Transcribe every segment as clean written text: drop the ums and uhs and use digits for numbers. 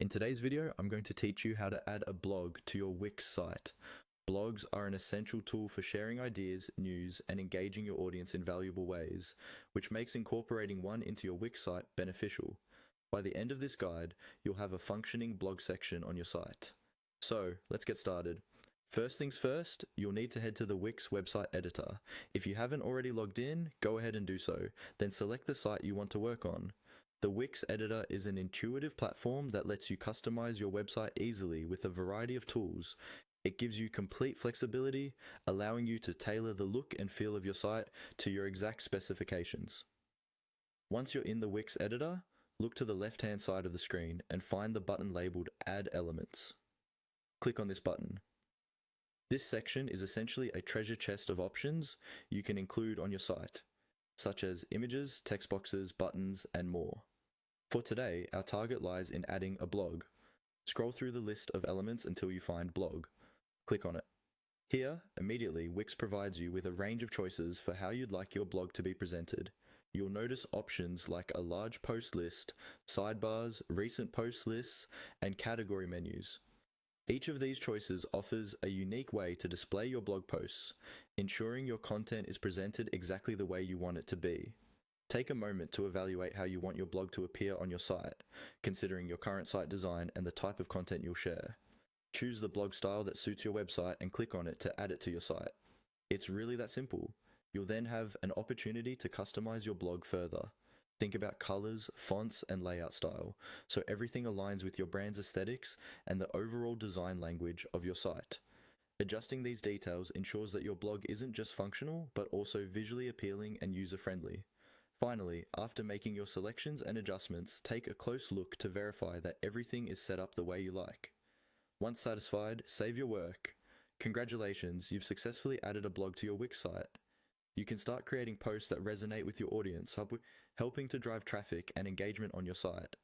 In today's video, I'm going to teach you how to add a blog to your Wix site. Blogs are an essential tool for sharing ideas, news, and engaging your audience in valuable ways, which makes incorporating one into your Wix site beneficial. By the end of this guide, you'll have a functioning blog section on your site. So, let's get started. First things first, you'll need to head to the Wix website editor. If you haven't already logged in, go ahead and do so. Then select the site you want to work on. The Wix editor is an intuitive platform that lets you customize your website easily with a variety of tools. It gives you complete flexibility, allowing you to tailor the look and feel of your site to your exact specifications. Once you're in the Wix editor, look to the left-hand side of the screen and find the button labeled Add Elements. Click on this button. This section is essentially a treasure chest of options you can include on your site, such as images, text boxes, buttons, and more. For today, our target lies in adding a blog. Scroll through the list of elements until you find blog. Click on it. Here, immediately, Wix provides you with a range of choices for how you'd like your blog to be presented. You'll notice options like a large post list, sidebars, recent post lists, and category menus. Each of these choices offers a unique way to display your blog posts, ensuring your content is presented exactly the way you want it to be. Take a moment to evaluate how you want your blog to appear on your site, considering your current site design and the type of content you'll share. Choose the blog style that suits your website and click on it to add it to your site. It's really that simple. You'll then have an opportunity to customize your blog further. Think about colors, fonts, and layout style, so everything aligns with your brand's aesthetics and the overall design language of your site. Adjusting these details ensures that your blog isn't just functional, but also visually appealing and user-friendly. Finally, after making your selections and adjustments, take a close look to verify that everything is set up the way you like. Once satisfied, save your work. Congratulations, you've successfully added a blog to your Wix site. You can start creating posts that resonate with your audience, helping to drive traffic and engagement on your site.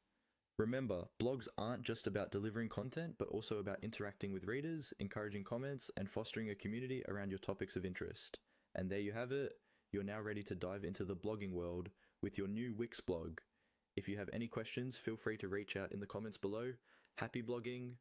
Remember, blogs aren't just about delivering content, but also about interacting with readers, encouraging comments, and fostering a community around your topics of interest. And there you have it. You're now ready to dive into the blogging world with your new Wix blog. If you have any questions, feel free to reach out in the comments below. Happy blogging!